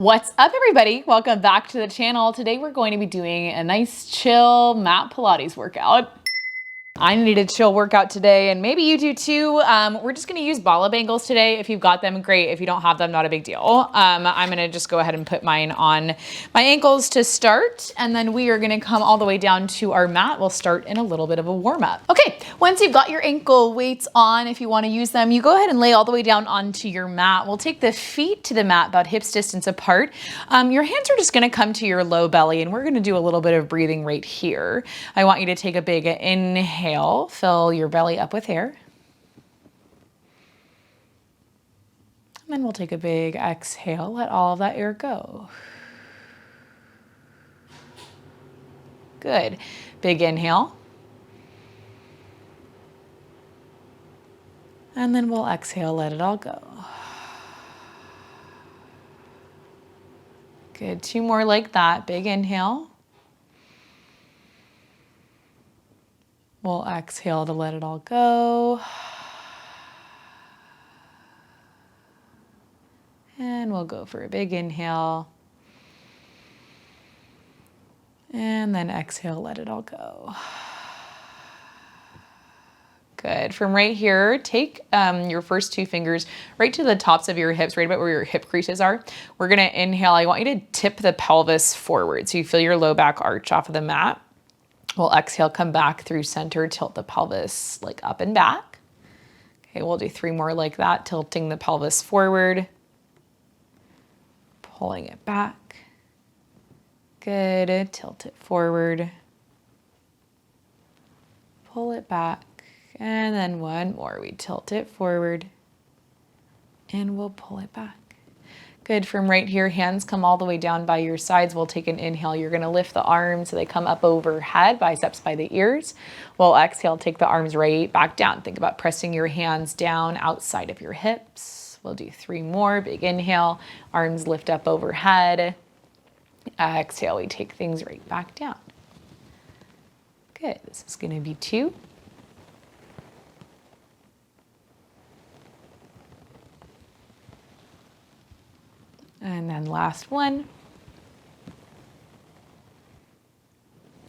What's up, everybody? Welcome back to the channel. Today we're going to be doing a nice chill mat Pilates workout. I needed a chill workout today, and maybe you do too. We're just gonna use bala bangles today. If you've got them, great. If you don't have them, not a big deal. I'm gonna just go ahead and put mine on my ankles to start, and then we are gonna come all the way down to our mat. We'll start in a little bit of a warm up. Okay, once you've got your ankle weights on, if you wanna use them, you go ahead and lay all the way down onto your mat. We'll take the feet to the mat about hips distance apart. Your hands are just gonna come to your low belly, and we're gonna do a little bit of breathing right here. I want you to take a big inhale. Fill your belly up with air. And then we'll take a big exhale. Let all of that air go. Good. Big inhale. And then we'll exhale, let it all go. Good. Two more like that. Big inhale. We'll exhale to let it all go. And we'll go for a big inhale. And then exhale, let it all go. Good. From right here, take your first two fingers right to the tops of your hips, right about where your hip creases are. We're going to inhale. I want you to tip the pelvis forward so you feel your low back arch off of the mat. We'll exhale, come back through center, tilt the pelvis like up and back. Okay, we'll do three more like that, tilting the pelvis forward, pulling it back. Good, tilt it forward, pull it back, and then one more. We tilt it forward, and we'll pull it back. Good. From right here, hands come all the way down by your sides. We'll take an inhale. You're going to lift the arms so they come up overhead, biceps by the ears. We'll exhale, take the arms right back down. Think about pressing your hands down outside of your hips. We'll do three more. Big inhale, arms lift up overhead. Exhale, we take things right back down. Good. This is going to be two. And then last one.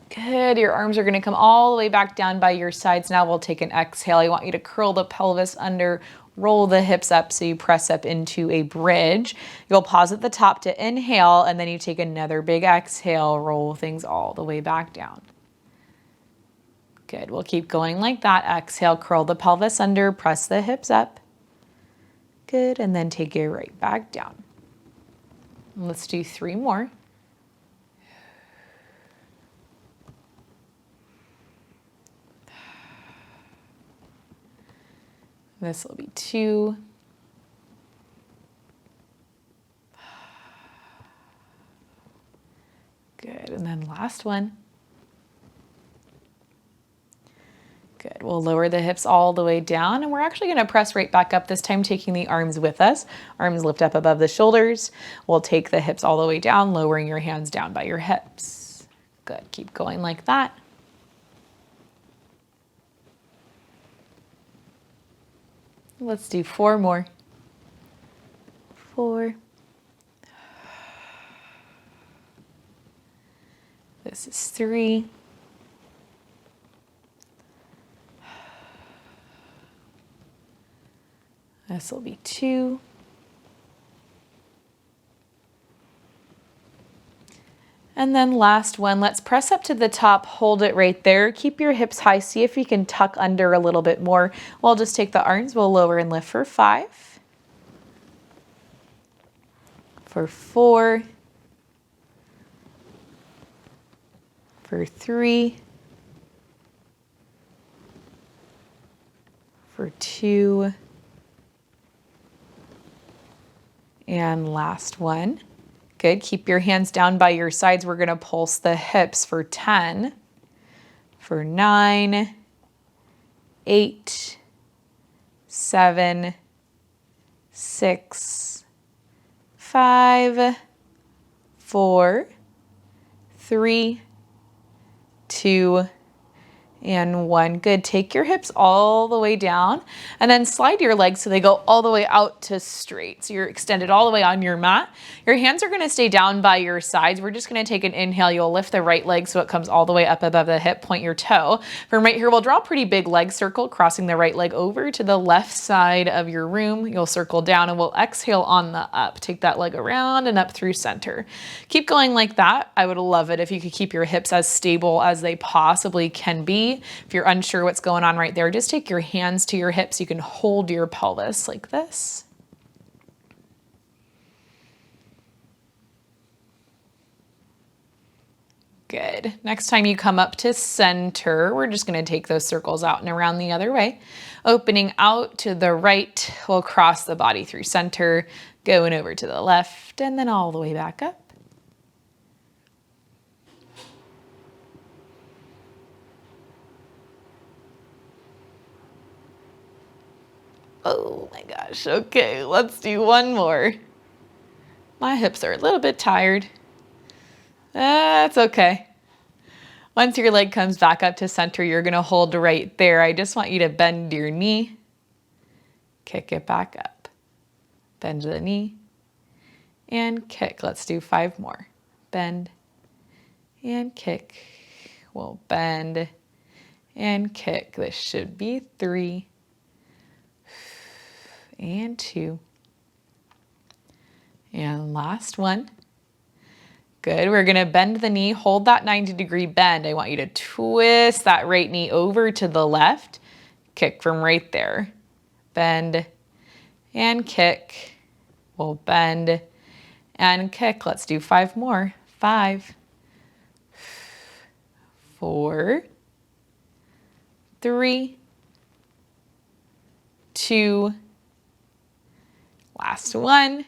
Good. Your arms are going to come all the way back down by your sides. Now we'll take an exhale. I want you to curl the pelvis under, roll the hips up so you press up into a bridge. You'll pause at the top to inhale, and then you take another big exhale, roll things all the way back down. Good. We'll keep going like that. Exhale, curl the pelvis under, press the hips up. Good. And then take it right back down. Let's do three more. This will be two. Good, and then last one. Good, we'll lower the hips all the way down, and we're actually gonna press right back up, this time taking the arms with us. Arms lift up above the shoulders. We'll take the hips all the way down, lowering your hands down by your hips. Good, keep going like that. Let's do four more. Four. This is three. This will be two. And then last one, let's press up to the top, hold it right there. Keep your hips high, see if you can tuck under a little bit more. We'll just take the arms, we'll lower and lift for five. For four. For three. For two. And last one. Good. Keep your hands down by your sides. We're going to pulse the hips for 10, for 9, 8, 7, 6, 5, 4, 3, 2, and 1. Good. Take your hips all the way down and then slide your legs so they go all the way out to straight. So you're extended all the way on your mat. Your hands are going to stay down by your sides. We're just going to take an inhale. You'll lift the right leg so it comes all the way up above the hip. Point your toe. From right here, we'll draw a pretty big leg circle, crossing the right leg over to the left side of your room. You'll circle down and we'll exhale on the up. Take that leg around and up through center. Keep going like that. I would love it if you could keep your hips as stable as they possibly can be. If you're unsure what's going on right there, just take your hands to your hips. You can hold your pelvis like this. Good. Next time you come up to center, we're just going to take those circles out and around the other way. Opening out to the right, we'll cross the body through center, going over to the left, and then all the way back up. Oh my gosh. Okay, let's do one more. My hips are a little bit tired. That's okay. Once your leg comes back up to center, you're going to hold right there. I just want you to bend your knee. Kick it back up. Bend the knee. And kick. Let's do 5 more. Bend. And kick. We'll bend. And kick. This should be 3. And 2. And last one. Good. We're going to bend the knee. Hold that 90-degree bend. I want you to twist that right knee over to the left. Kick from right there. Bend and kick. We'll bend and kick. Let's do 5 more. 5, 4, 3, 2, last one.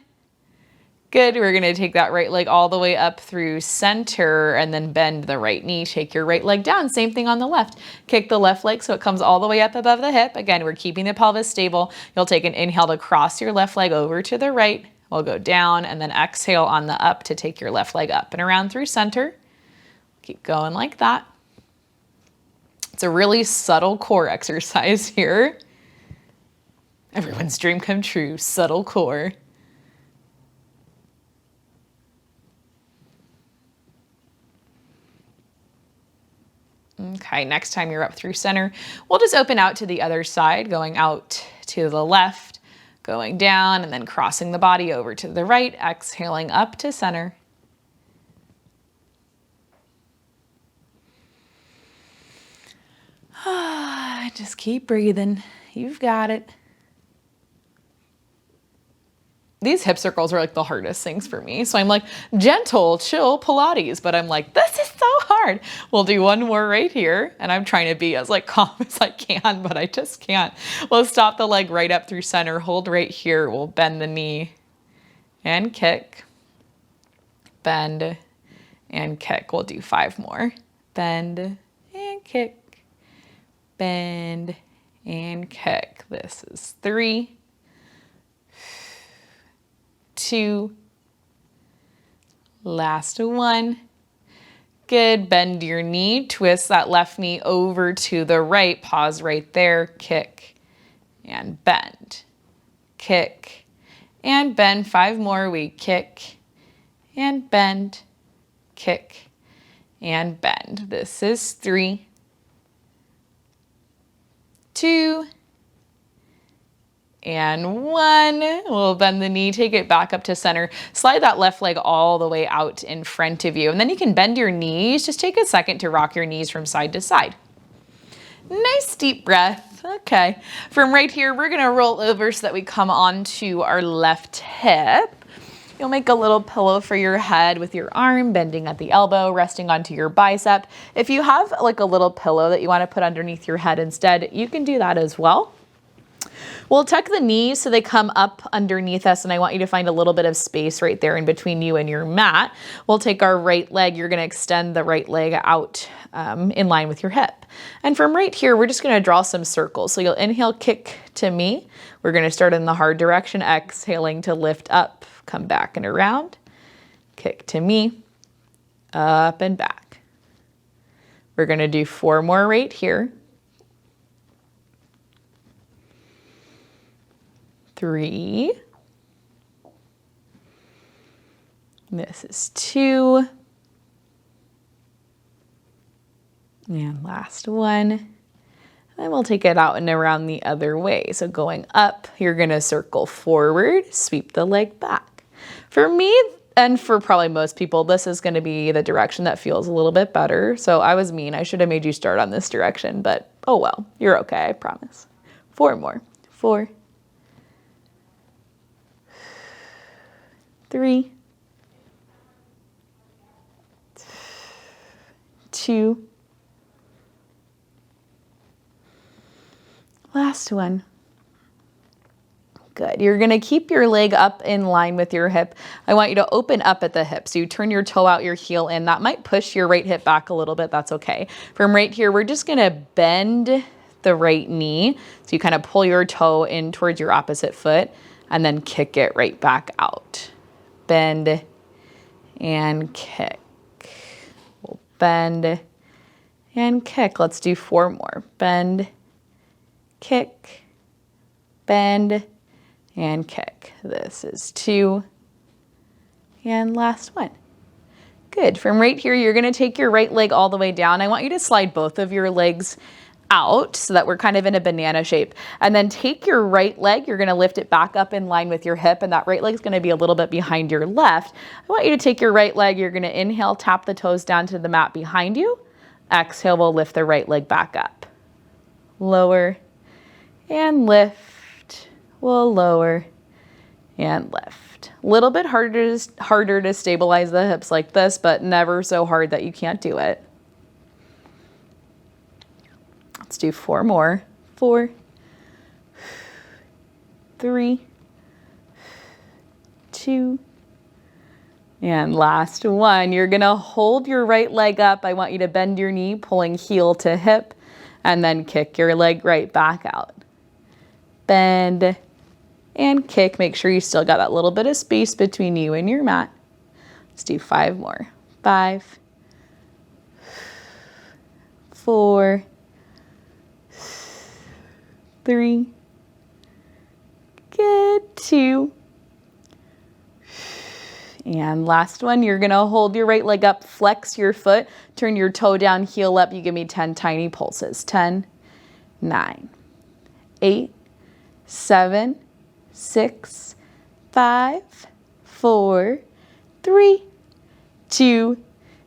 Good. We're going to take that right leg all the way up through center and then bend the right knee. Take your right leg down. Same thing on the left. Kick the left leg so it comes all the way up above the hip. Again, we're keeping the pelvis stable. You'll take an inhale to cross your left leg over to the right. We'll go down and then exhale on the up to take your left leg up and around through center. Keep going like that. It's a really subtle core exercise here. Everyone's dream come true, subtle core. Okay, next time you're up through center, we'll just open out to the other side, going out to the left, going down, and then crossing the body over to the right, exhaling up to center. Just keep breathing. You've got it. These hip circles are like the hardest things for me. So I'm like, gentle, chill Pilates, but I'm like, this is so hard. We'll do one more right here. And I'm trying to be as like calm as I can, but I just can't. We'll stop the leg right up through center. Hold right here. We'll bend the knee and kick. Bend and kick. We'll do 5 more. Bend and kick. Bend and kick. This is 3, 2, last one. Good. Bend your knee, twist that left knee over to the right, pause right there, kick and bend, kick and bend. 5 more. We kick and bend, kick and bend. This is 3, 2, and 1. We'll bend the knee, take it back up to center. Slide that left leg all the way out in front of you. And then you can bend your knees. Just take a second to rock your knees from side to side. Nice deep breath. Okay. From right here, we're going to roll over so that we come onto our left hip. You'll make a little pillow for your head with your arm bending at the elbow, resting onto your bicep. If you have like a little pillow that you want to put underneath your head instead, you can do that as well. We'll tuck the knees so they come up underneath us, and I want you to find a little bit of space right there in between you and your mat. We'll take our right leg. You're going to extend the right leg out in line with your hip. And from right here, we're just going to draw some circles. So you'll inhale, kick to me. We're going to start in the hard direction, exhaling to lift up, come back and around, kick to me, up and back. We're gonna do 4 more right here. 3. This is 2. And last one. And we'll take it out and around the other way. So going up, you're gonna circle forward, sweep the leg back. For me, and for probably most people, this is gonna be the direction that feels a little bit better. So I was mean, I should have made you start on this direction, but oh well, you're okay, I promise. 4 more. 4. 3. 2. Last one. Good. You're gonna keep your leg up in line with your hip. I want you to open up at the hip. So you turn your toe out, your heel in. That might push your right hip back a little bit. That's okay. From right here, we're just gonna bend the right knee. So you kind of pull your toe in towards your opposite foot and then kick it right back out. Bend and kick. We'll bend and kick. Let's do 4 more. Bend, kick, bend, and kick. This is 2. And last one. Good. From right here, you're going to take your right leg all the way down. I want you to slide both of your legs out so that we're kind of in a banana shape. And then take your right leg, you're going to lift it back up in line with your hip, and that right leg is going to be a little bit behind your left. I want you to take your right leg, you're going to inhale, tap the toes down to the mat behind you. Exhale, we'll lift the right leg back up. Lower and lift. We'll lower and lift. A little bit harder to stabilize the hips like this, but never so hard that you can't do it. Let's do 4 more. 4, 3, 2, and last one. You're gonna hold your right leg up. I want you to bend your knee, pulling heel to hip, and then kick your leg right back out. Bend and kick. Make sure you still got that little bit of space between you and your mat. Let's do 5 more. 5, 4, 3, good, 2, and last one. You're gonna hold your right leg up, flex your foot, turn your toe down, heel up. You give me 10 tiny pulses. 10, 9, 8, 7, 6, 5, 4, 3, 2,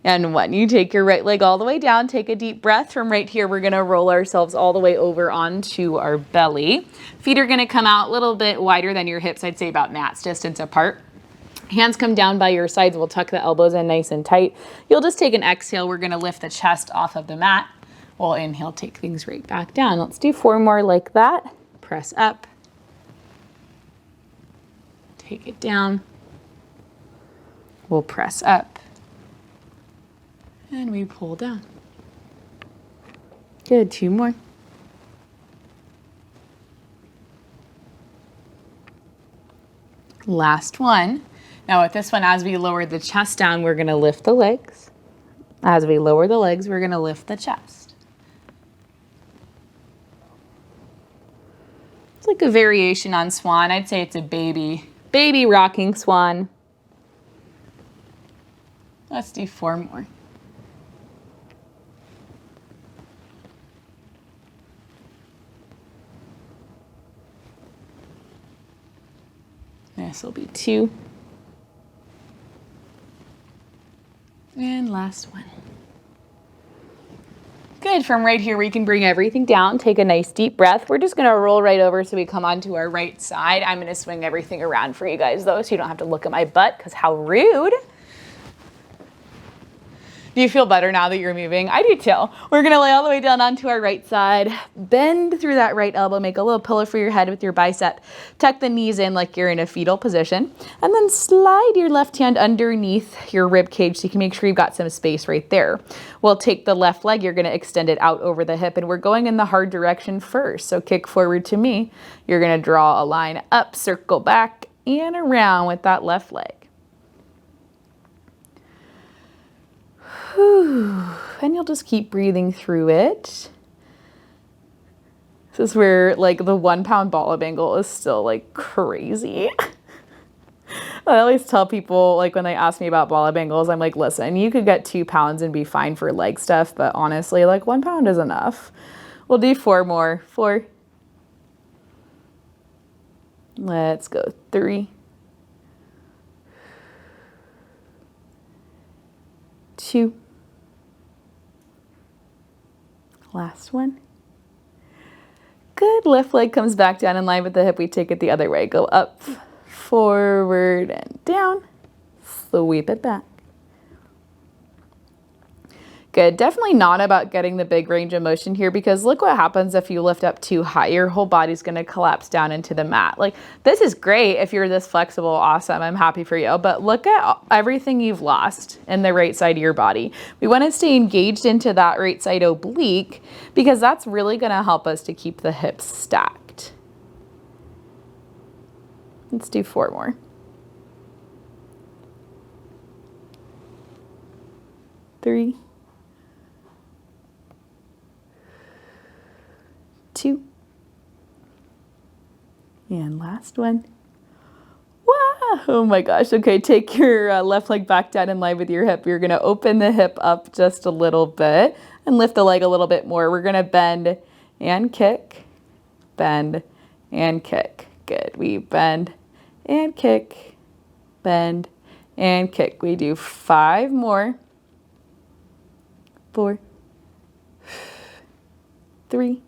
and 1. You take your right leg all the way down, take a deep breath. From right here, we're gonna roll ourselves all the way over onto our belly. Feet are gonna come out a little bit wider than your hips, I'd say about max distance apart. Hands come down by your sides. We'll tuck the elbows in nice and tight. You'll just take an exhale. We're gonna lift the chest off of the mat. We'll inhale, take things right back down. Let's do 4 more like that. Press up. Take it down. We'll press up. And we pull down. Good, 2 more. Last one. Now with this one, as we lower the chest down, we're gonna lift the legs. As we lower the legs, we're gonna lift the chest. It's like a variation on swan. I'd say it's a baby rocking swan. Let's do 4 more. This will be 2. And last one. Good. From right here, we can bring everything down. Take a nice deep breath. We're just going to roll right over so we come onto our right side. I'm going to swing everything around for you guys, though, so you don't have to look at my butt, because how rude. Do you feel better now that you're moving? I do too. We're gonna lay all the way down onto our right side. Bend through that right elbow. Make a little pillow for your head with your bicep. Tuck the knees in like you're in a fetal position. And then slide your left hand underneath your rib cage so you can make sure you've got some space right there. We'll take the left leg. You're gonna extend it out over the hip, and we're going in the hard direction first. So kick forward to me. You're gonna draw a line up, circle back, and around with that left leg. Whew. And you'll just keep breathing through it. This is where like the 1 pound ball bangle is still like crazy. I always tell people, like when they ask me about ball bangles, I'm like, listen, you could get 2 pounds and be fine for leg stuff, but honestly, like 1 pound is enough. We'll do 4 more. 4. Let's go. 3. 2. Last one. Good. Left leg comes back down in line with the hip. We take it the other way. Go up, forward, and down. Sweep it back. Good. Definitely not about getting the big range of motion here, because look what happens if you lift up too high. Your whole body's going to collapse down into the mat. Like, this is great if you're this flexible. Awesome. I'm happy for you. But look at everything you've lost in the right side of your body. We want to stay engaged into that right side oblique, because that's really going to help us to keep the hips stacked. Let's do 4 more. 3. 2. And last one. Wow. Oh my gosh. Okay, take your left leg back down in line with your hip. You're going to open the hip up just a little bit and lift the leg a little bit more. We're going to bend and kick, bend and kick. Good. We bend and kick, bend and kick. We do 5 more. 4, 3,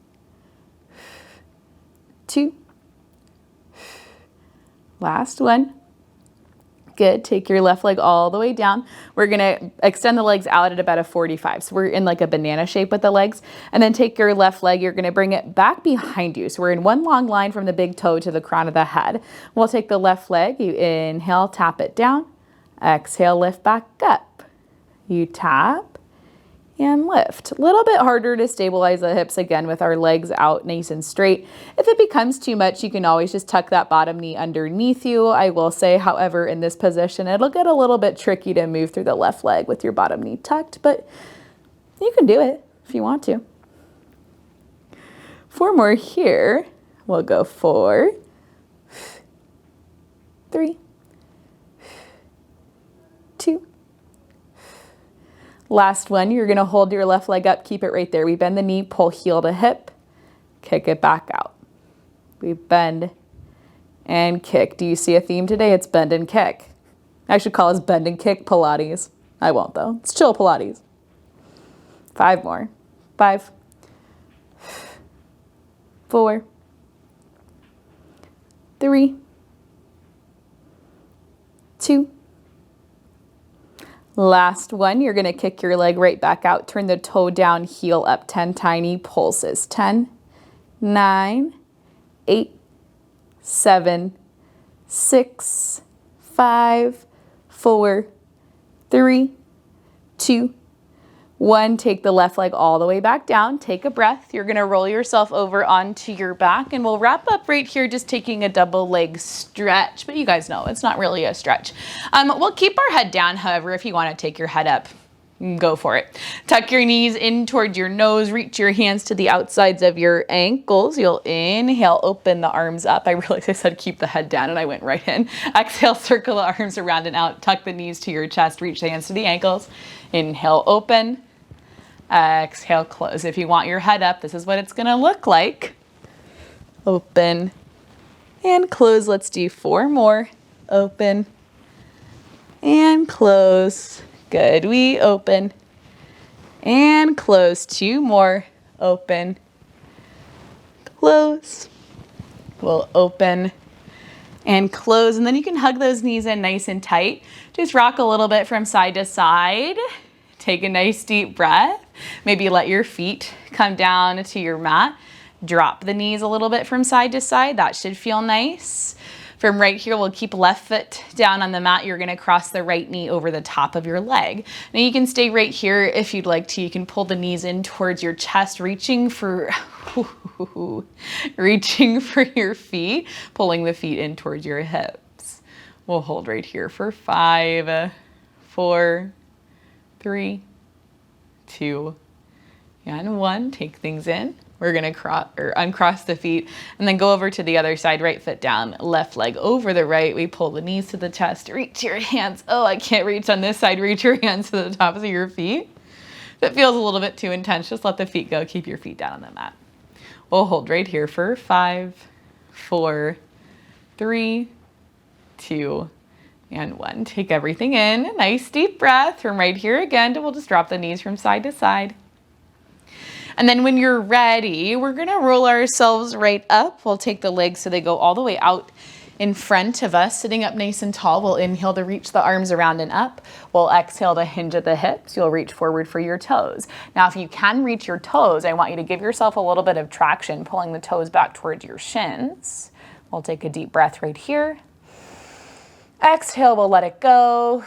2. Last one. Good. Take your left leg all the way down. We're going to extend the legs out at about a 45. So we're in like a banana shape with the legs. And then take your left leg. You're going to bring it back behind you. So we're in one long line from the big toe to the crown of the head. We'll take the left leg. You inhale, tap it down. Exhale, lift back up. You tap and lift. A little bit harder to stabilize the hips again with our legs out nice and straight. If it becomes too much, you can always just tuck that bottom knee underneath you. I will say, however, in this position, it'll get a little bit tricky to move through the left leg with your bottom knee tucked, but you can do it if you want to. 4 more here. We'll go 4, 3, 2. Last one, you're going to hold your left leg up, keep it right there. We bend the knee, pull heel to hip, kick it back out. We bend and kick. Do you see a theme today? It's bend and kick. I should call this bend and kick Pilates. I won't though. It's chill Pilates. 5 more. 5, 4, 3, 2. Last one, you're going to kick your leg right back out. Turn the toe down, heel up. 10 tiny pulses. 10, 9, 8, 7, 6, 5, 4, 3, 2, 1. Take the left leg all the way back down. Take a breath. You're going to roll yourself over onto your back, and we'll wrap up right here just taking a double leg stretch. But you guys know it's not really a stretch. We'll keep our head down. However, if you want to take your head up, go for it. Tuck your knees in towards your nose. Reach your hands to the outsides of your ankles. You'll inhale, open the arms up. I realized I said keep the head down and I went right in. Exhale, circle the arms around and out. Tuck the knees to your chest. Reach the hands to the ankles. Inhale, open. Exhale, close. If you want your head up, this is what it's going to look like. Open and close. Let's do 4 more. Open and close. Good. We open and close. 2 more. Open, close. We'll open and close. And then you can hug those knees in nice and tight. Just rock a little bit from side to side. Take a nice deep breath. Maybe let your feet come down to your mat. Drop the knees a little bit from side to side. That should feel nice. From right here, we'll keep left foot down on the mat. You're going to cross the right knee over the top of your leg. Now you can stay right here if you'd like to. You can pull the knees in towards your chest, reaching for your feet, pulling the feet in towards your hips. We'll hold right here for 5, 4, 3, 2, and 1. Take things in. We're gonna uncross the feet and then go over to the other side, right foot down, left leg over the right. We pull the knees to the chest, reach your hands. Oh, I can't reach on this side. Reach your hands to the tops of your feet. If it feels a little bit too intense, just let the feet go. Keep your feet down on the mat. We'll hold right here for 5, 4, 3, 2, and 1. Take everything in. Nice deep breath. From right here again, we'll just drop the knees from side to side. And then when you're ready, we're gonna roll ourselves right up. We'll take the legs so they go all the way out in front of us, sitting up nice and tall. We'll inhale to reach the arms around and up. We'll exhale to hinge at the hips. You'll reach forward for your toes. Now, if you can reach your toes, I want you to give yourself a little bit of traction, pulling the toes back towards your shins. We'll take a deep breath right here. Exhale, we'll let it go.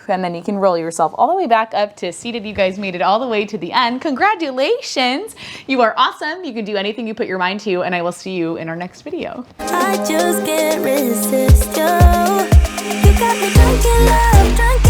And then you can roll yourself all the way back up to seated. You guys made it all the way to the end. Congratulations. You are awesome. You can do anything you put your mind to, and I will see you in our next video. I just can't resist you. You got me drunk in love, drunk